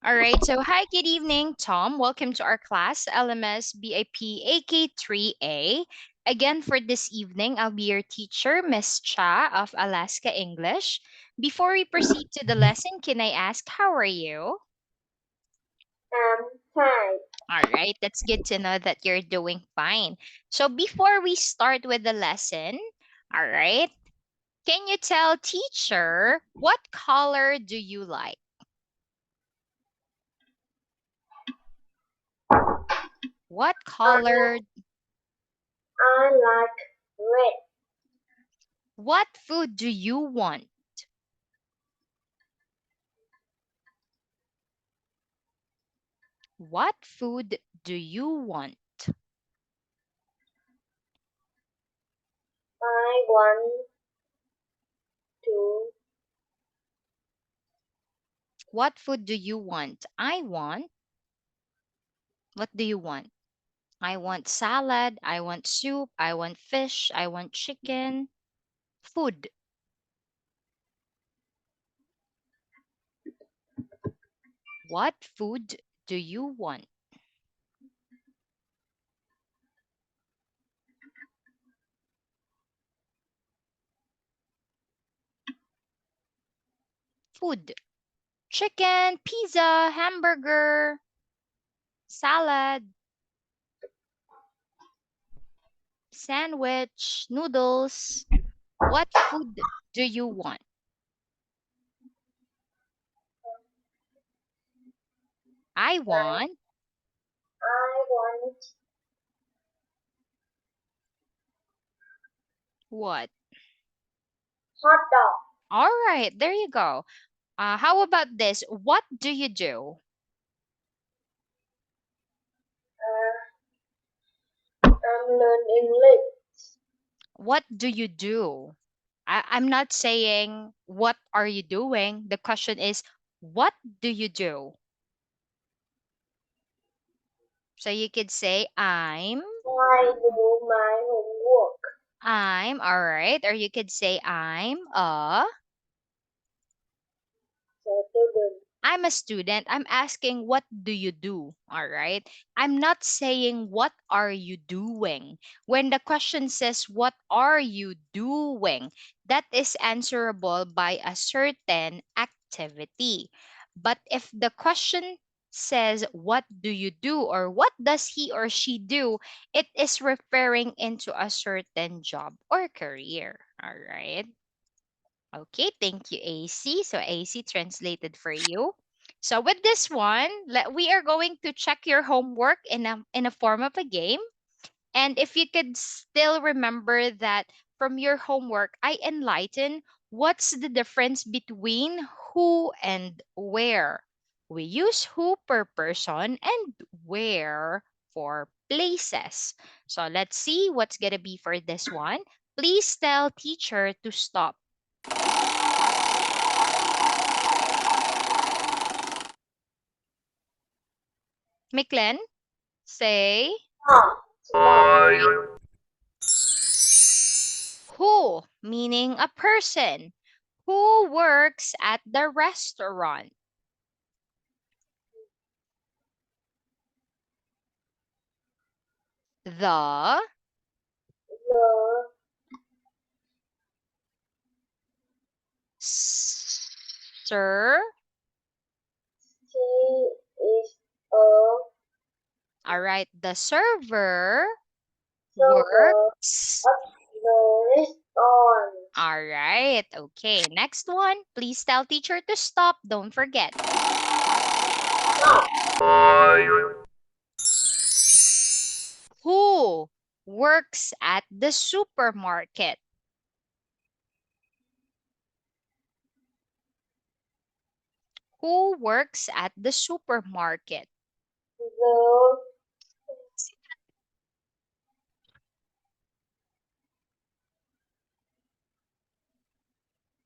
All right. So, hi, good evening, Tom. Welcome to our class, LMS BIP AK3A. Again, for this evening, I'll be your teacher, Miss Cha of Alaska English. Before we proceed to the lesson, can I ask, how are you? Fine. All right. That's good to know that you're doing fine. So, before we start with the lesson, all right, can you tell teacher what color do you like? What color? I like red. What food do you want? What food do you want? I want to What food do you want? I want. What do you want? I want salad. I want soup. I want fish. I want chicken. Food. What food do you want? Food. Chicken, pizza, hamburger, salad, sandwich, noodles. What food do you want? I I, want I want what? hot dog. All right, there you go. How about this? What do you do? Learn English. What do you do? I'm not saying what are you doing. The question is, what do you do? So you could say, I do my homework. all right. Or you could say, Student. I'm a student. I'm asking, what do you do? All right. I'm not saying, what are you doing? When the question says, what are you doing? That is answerable by a certain activity. But if the question says, what do you do? Or what does he or she do? It is referring into a certain job or career. All right. Okay, thank you, AC. So AC translated for you. So with this one, we are going to check your homework in a form of a game. And if you could still remember that from your homework, I enlighten what's the difference between who and where. We use who per person and where for places. So let's see what's gonna be for this one. Please tell teacher to stop. Miklen, say Stop. who, meaning a person who works at the restaurant. The The sir. she is a All right, the server server works. at the restaurant. All right, okay. Next one. Please tell teacher to stop. Don't forget. Stop. Who works at the supermarket? Who works at the supermarket? The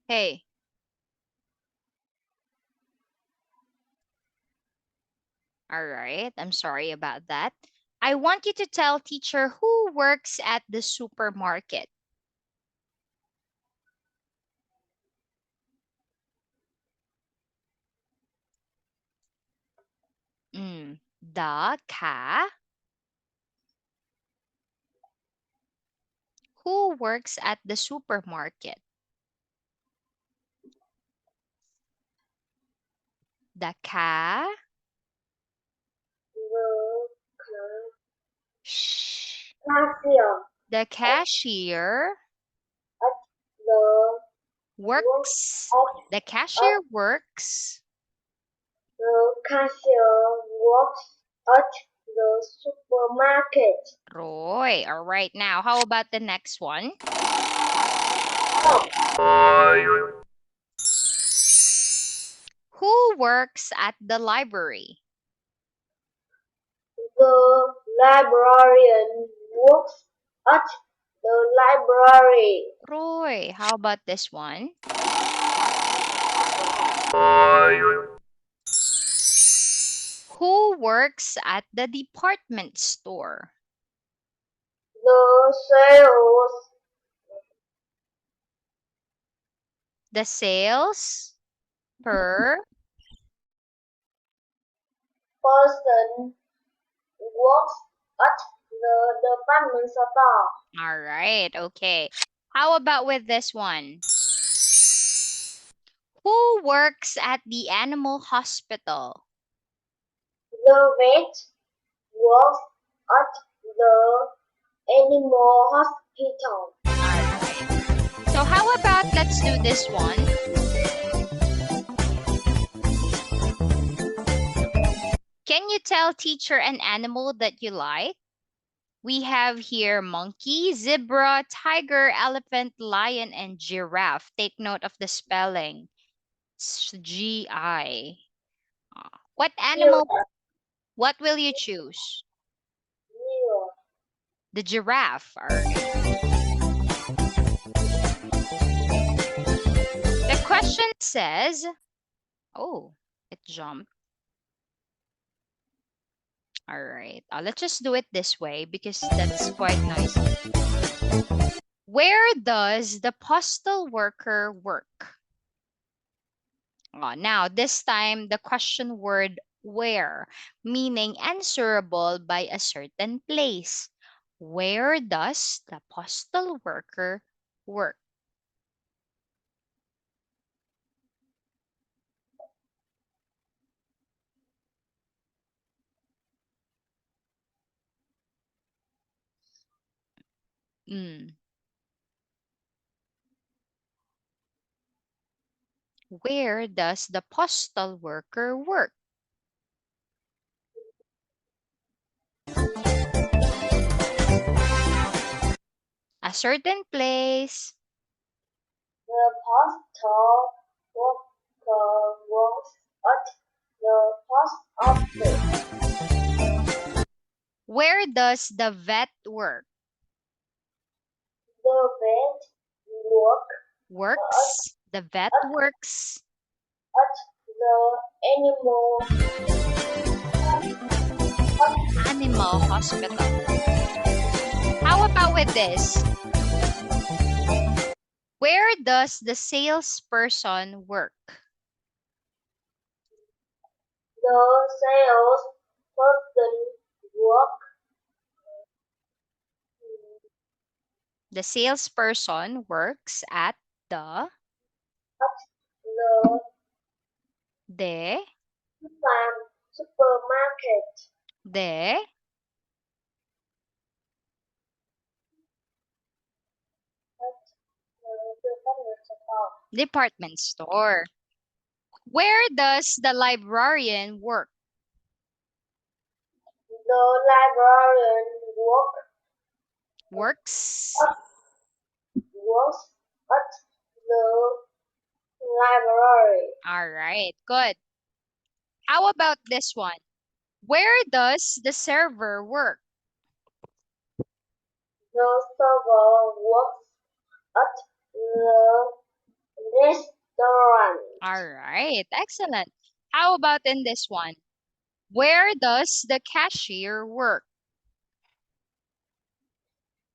Hey, all right. I'm sorry about that. I want you to tell teacher who works at the supermarket. The cat who works at the supermarket. The cat. The Shh. cashier The cashier at the work works. The at cashier works. the cashier works at the supermarket. Roy. All right. Now, how about the next one? Who works at the library? The librarian works at the library. Roy. How about this one? Who works at the department store? The sales The sales per. person works at the department store. All right. Okay. How about with this one? Who works at the animal hospital? The vet works at the animal hospital. All right. So how about let's do this one? Can you tell teacher an animal that you like? We have here monkey, zebra, tiger, elephant, lion, and giraffe. Take note of the spelling. It's G-I. What Zero, animal, what will you choose? zero. The giraffe. All right. The question says, oh, it jumped. All right. Let's just do it this way because that's quite noisy. Where does the postal worker work? Now, this time, the question word where, meaning answerable by a certain place. Where does the postal worker work? Mm. Where does the postal worker work? A certain place. The postal worker works at the post office. Where does the vet work? The vet works Works. The vet at, works. at the Animal hospital. How about with this? Where does the salesperson work? the sales person work The salesperson works at the at the de supermarket. de The department store. department store. Where does the librarian work? The librarian Works. works at the library. All right, good. How about this one? Where does the server work? The server works at the restaurant. All right, excellent. How about in this one? Where does the cashier work?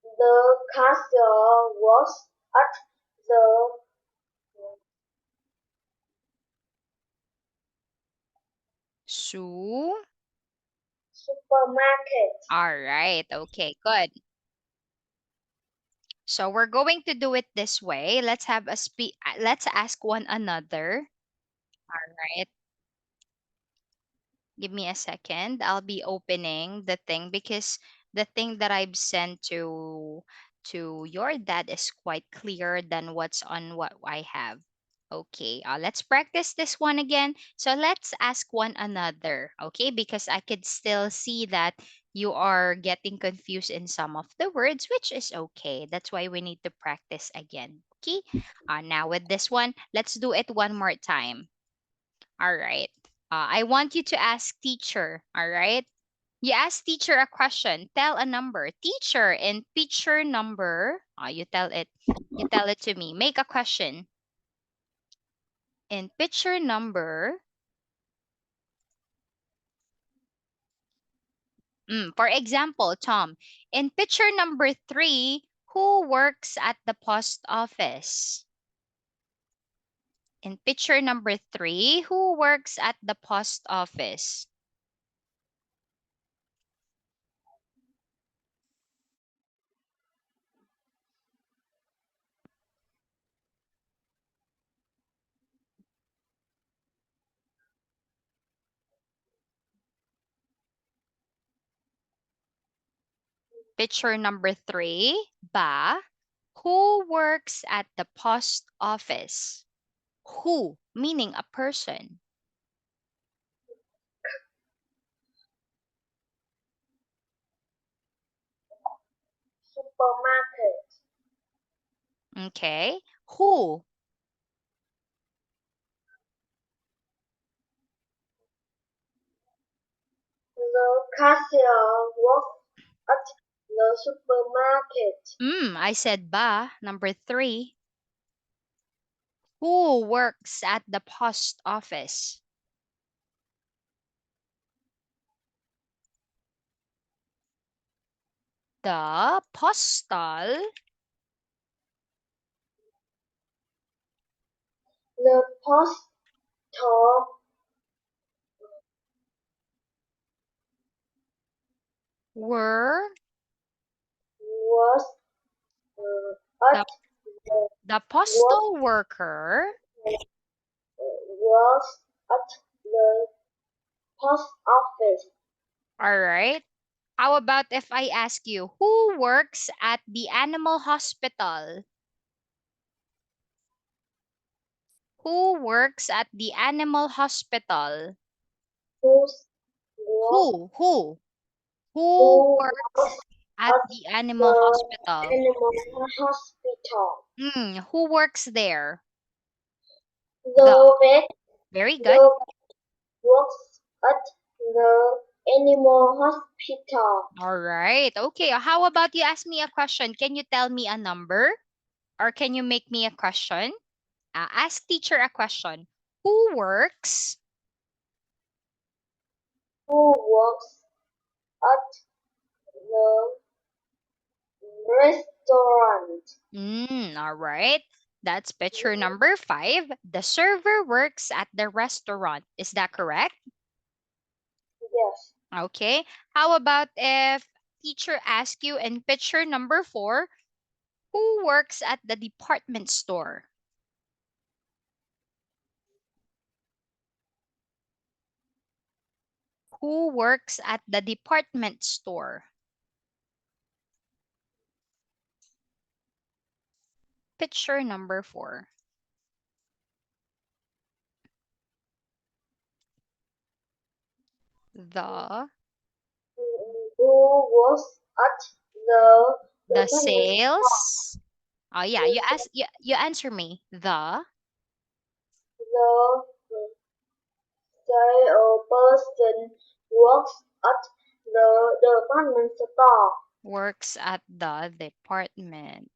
The cashier works at the Su supermarket, All right. Okay, good. So we're going to do it this way. Let's ask one another. All right. Give me a second. I'll be opening the thing because the thing that I've sent to your dad is quite clearer than what's on what I have. Okay, let's practice this one again. So let's ask one another, okay? Because I could still see that you are getting confused in some of the words, which is okay. That's why we need to practice again. Okay, now with this one, let's do it one more time. All right. I want you to ask teacher. All right. You ask teacher a question. Tell a number. Teacher in picture number. You tell it. You tell it to me. Make a question. In picture number. For example, Tom. In picture number 3, who works at the post office? In picture number 3, who works at the post office? Picture number 3, ba. Who works at the post office? Who, meaning a person. supermarket, Okay. Who? the cashier works at the supermarket, I said ba, number 3. Who works at the post office? The postal the postal were was the at the the was postal worker. was at the post office. All right. How about if I ask you, who works at the animal hospital? Who works at the animal hospital? Whose was Who? Who who was works at at the animal the hospital? animal hospital. Who works there? The The vet very good. the works at the animal hospital. All right. Okay. How about you ask me a question? Can you tell me a number or can you make me a question? Ask teacher a question. Who works? Who works at the restaurant? All right. That's picture number 5. The server works at the restaurant. Is that correct? Yes. Okay. How about if teacher asks you in picture number 4, who works at the department store? Who works at the department store? Picture number 4. The Who works at the the department store? sales. Oh yeah, you answer me. The The salesperson works at the department store. works at the department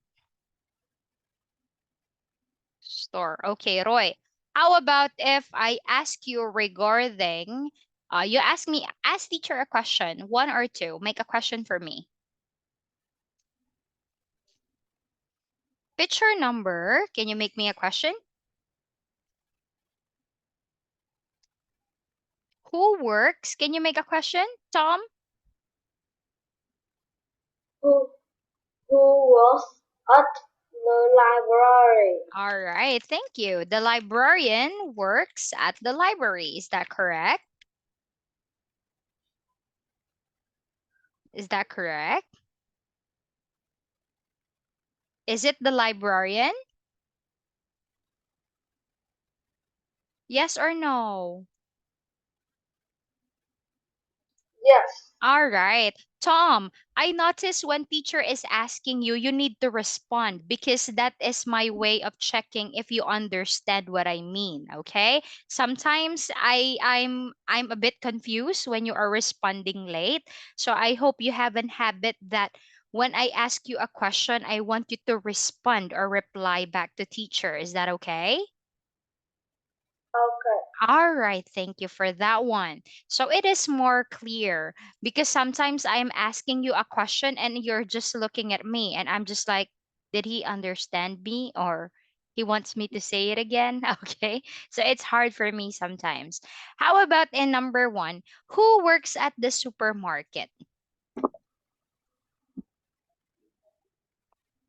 store. Okay, Roy. How about if I ask you regarding you ask teacher a question, one or two. Make a question for me. Picture number. Can you make me a question? Who works? Can you make a question, Tom? who, who was at the library. All right, thank you. The librarian works at the library. Is that correct? Is that correct? Is it the librarian? Yes or no? Yes. All right. Tom, I notice when teacher is asking you, you need to respond because that is my way of checking if you understand what I mean, okay? Sometimes I'm a bit confused when you are responding late. So I hope you have an habit that when I ask you a question, I want you to respond or reply back to teacher. Is that okay? Okay. All right, thank you for that one. So it is more clear because sometimes I'm asking you a question and you're just looking at me and I'm just like, did he understand me or he wants me to say it again? Okay. So it's hard for me sometimes. How about in number one? Who works at the supermarket?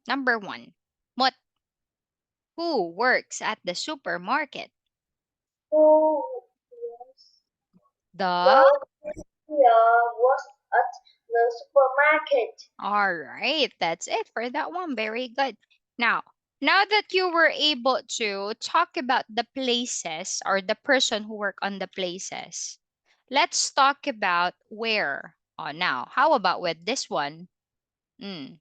Number one. What? Who works at the supermarket? Who was The the cashier was at the supermarket? All right, that's it for that one. Very good. Now, now that you were able to talk about the places or the person who work on the places, let's talk about where. Oh, now, how about with this one? Mm.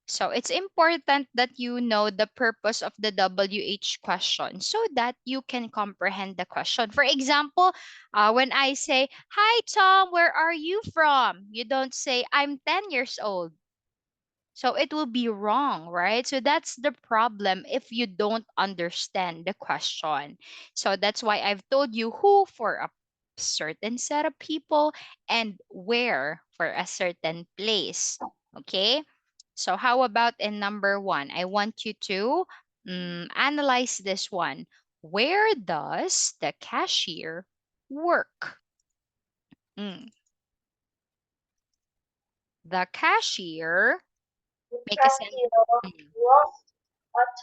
So it's important that you know the purpose of the WH question so that you can comprehend the question. For example, when I say, "Hi Tom, where are you from?" You don't say, "I'm 10 years old." So it will be wrong, right? So that's the problem if you don't understand the question. So that's why I've told you who for a certain set of people and where for a certain place. Okay? So how about in number one? I want you to analyze this one. Where does the cashier work? Mm, the cashier, The make a sense. cashier was at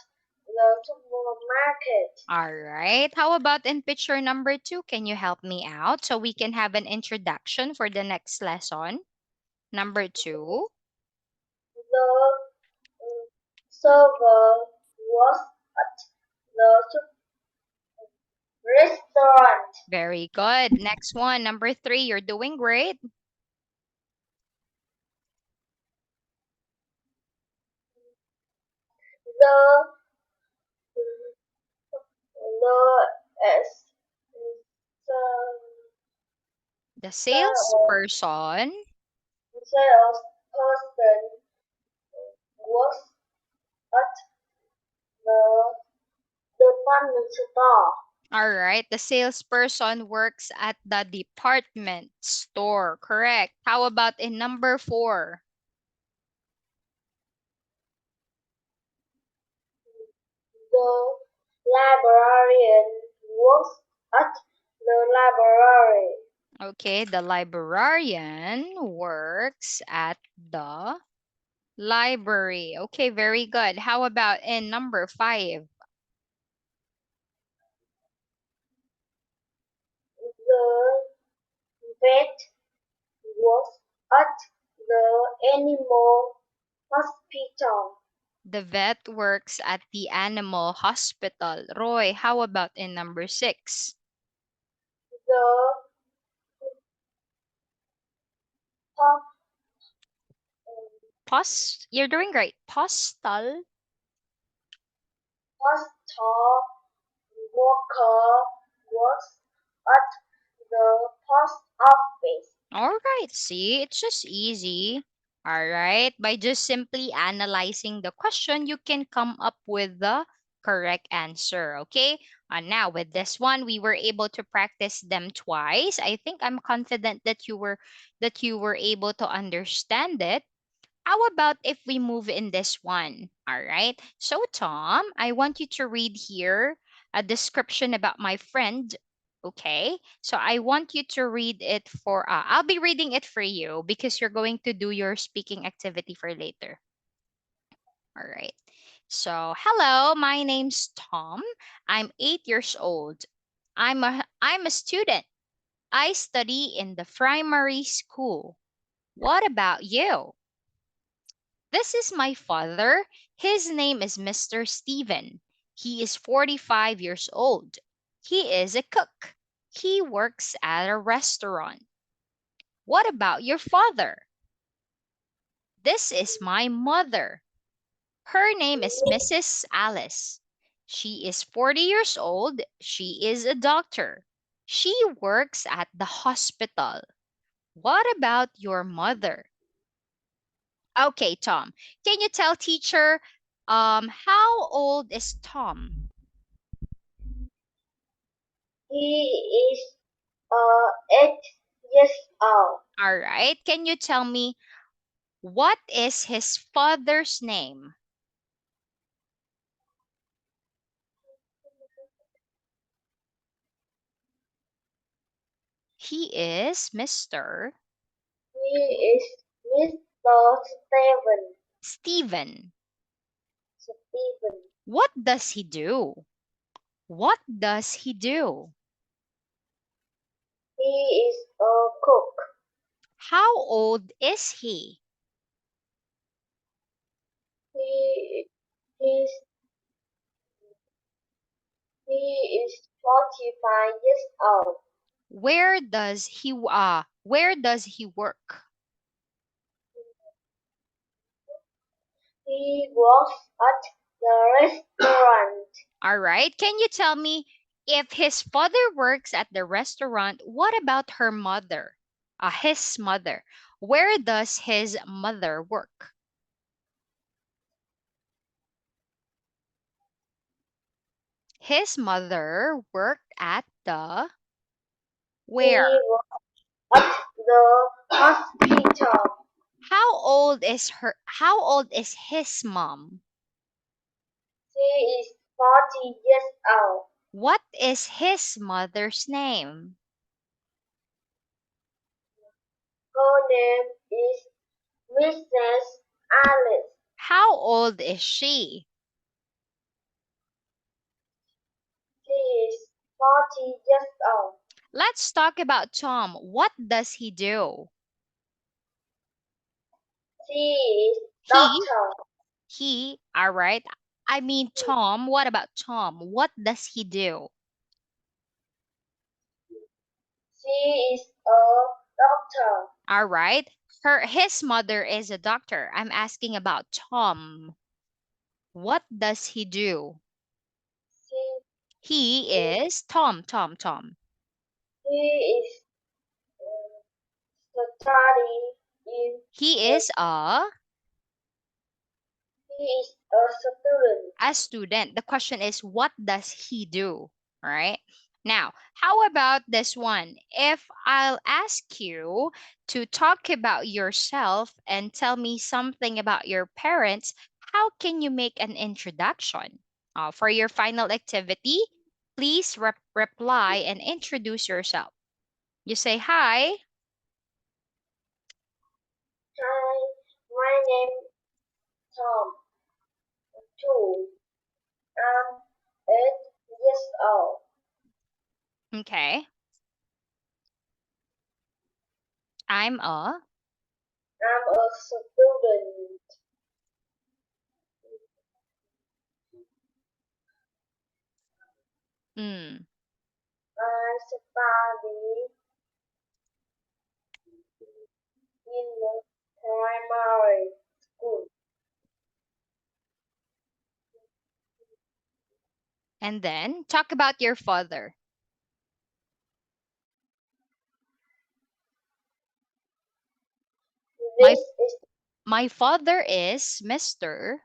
the supermarket. All right. How about in picture number two? Can you help me out so we can have an introduction for the next lesson? Number two. The server was at the restaurant. Very good. Next one. Number three. You're doing great. The the s The sales salesperson. salesperson was at the department store. All right. The salesperson works at the department store. Correct. How about in number four? The librarian was at the library. Okay. The librarian works at the library. Okay. Very good. How about in number five? The vet was at the animal hospital. The vet works at the animal hospital. Roy, how about in number six? The ho- You're doing great. Postal. postal worker was at the post office. All right. See, it's just easy. All right. By just simply analyzing the question, you can come up with the correct answer. Okay. And now with this one, we were able to practice them twice. I think I'm confident that you were able to understand it. How about if we move in this one? All right. So, Tom, I want you to read here a description about my friend. Okay, so I want you to read it for, I'll be reading it for you because you're going to do your speaking activity for later. All right. So, hello, my name's Tom. I'm 8 years old. I'm a student. I study in the primary school. What about you? This is my father. His name is Mr. Steven. He is 45 years old. He is a cook. He works at a restaurant. What about your father? This is my mother. Her name is Mrs. Alice. She is 40 years old. She is a doctor. She works at the hospital. What about your mother? Okay, Tom. Can you tell teacher how old is Tom? He is 8 years old. All right. Can you tell me what is his father's name? He is Mr. He is Mr. Steven. Stephen. What does he do? What does he do? He is a cook. How old is he? He is he is 45 years old. Where does he work? He works at the restaurant. All right. Can you tell me if his father works at the restaurant, what about her mother? His mother. Where does his mother work? His mother worked at the where? He works at the hospital. How old is his mom? She is 40 years old. What is his mother's name? Her name is Mrs. Alice. How old is she? She is 40 years old. Let's talk about Tom. What does he do? She is He, doctor. all right. I mean, Tom. What about Tom? What does he do? She is a doctor. All right. His mother is a doctor. I'm asking about Tom. What does he do? She He is is Tom. He is studying in He the is a he is a student. a student. The question is, what does he do? All right. Now, how about this one? If I'll ask you to talk about yourself and tell me something about your parents, how can you make an introduction? For your final activity, please reply and introduce yourself. You say hi. Hi, my name Tom. Two. I'm 8 years old. Okay. I'm a. I'm a student. Mm. I study in the primary school. And then talk about your father. My This is my father is Mr.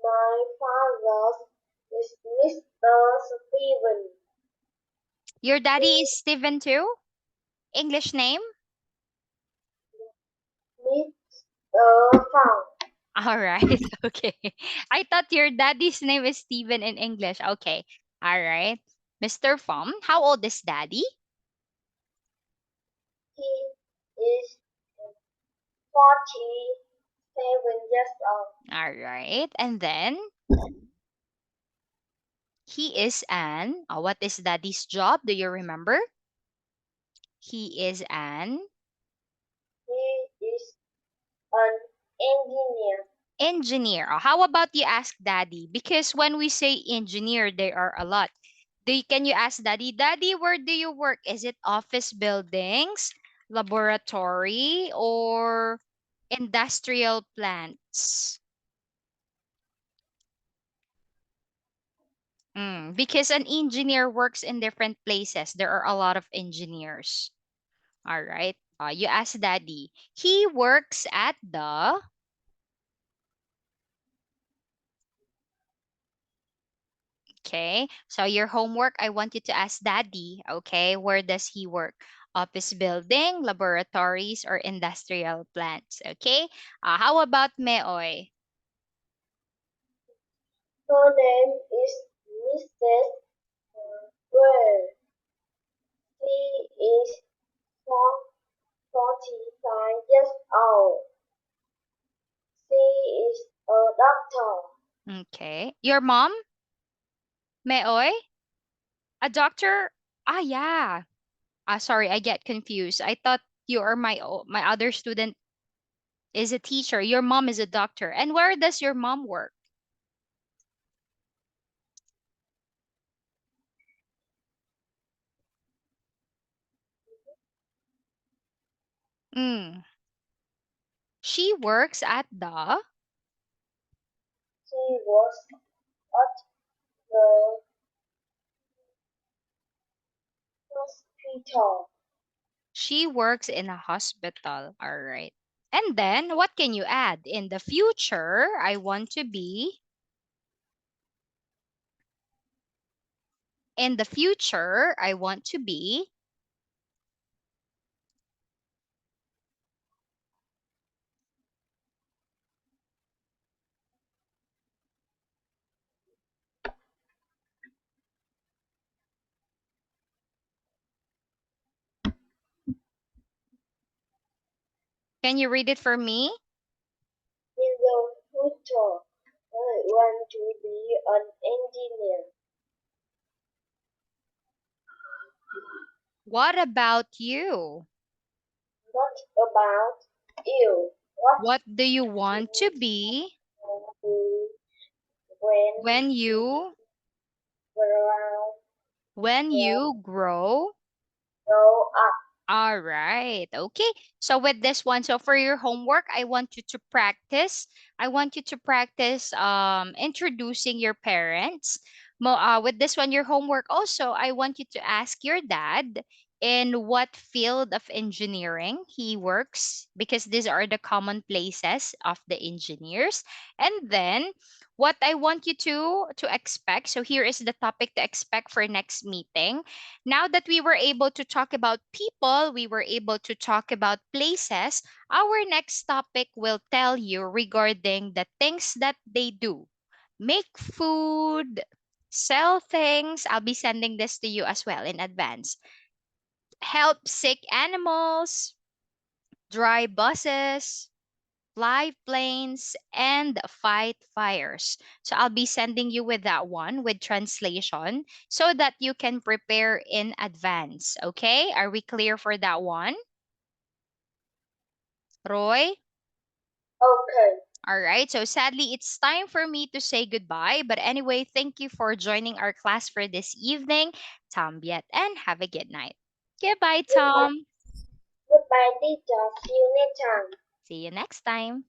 my father is Mr. Steven. Your daddy is Steven too? English name? Mr. Fang. All right. Okay. I thought your daddy's name is Steven in English. Okay. All right. Mr. Fum, how old is daddy? He is 47 years old. All right. And then he is an, what is daddy's job? Do you remember? He is an He is an engineer. engineer. How about you ask daddy? Because when we say engineer, there are a lot. Can you ask daddy, daddy, where do you work? Is it office buildings, laboratory, or industrial plants? Because an engineer works in different places. There are a lot of engineers. All right. You ask daddy. He works at the. Okay. So your homework, I want you to ask daddy. Okay. Where does he work? Office building, laboratories, or industrial plants. Okay. How about Meoy? Her name is Mrs. Ware. She is 45 years old. She is a doctor. Okay. Your mom, Meoy? A doctor? Ah, yeah. Sorry, I get confused. I thought you are my other student is a teacher. Your mom is a doctor. And where does your mom work? Mm. She works at the. She was at the hospital. She works in a hospital. All right. And then what can you add? In the future, I want to be. In the future, I want to be. Can you read it for me? In the future, I want to be an engineer. What about you? What about you? What What do you do want to you be want to do when when you you grow, when grow, you grow. grow up? All right. Okay. So with this one, so for your homework, I want you to practice. I want you to practice introducing your parents. With this one, your homework also, I want you to ask your dad in what field of engineering he works, because these are the common places of the engineers. And then what I want you to expect. So here is the topic to expect for next meeting. Now that we were able to talk about people, we were able to talk about places, our next topic will tell you regarding the things that they do. Make food, sell things. I'll be sending this to you as well in advance. Help sick animals, drive buses, fly planes, and fight fires. So I'll be sending you with that one with translation so that you can prepare in advance. Okay? Are we clear for that one? Roy? Okay. All right. So sadly, it's time for me to say goodbye. But anyway, thank you for joining our class for this evening. Tambiet, and have a good night. Goodbye, Goodbye, Tom. goodbye, teacher. See you next time. See you next time.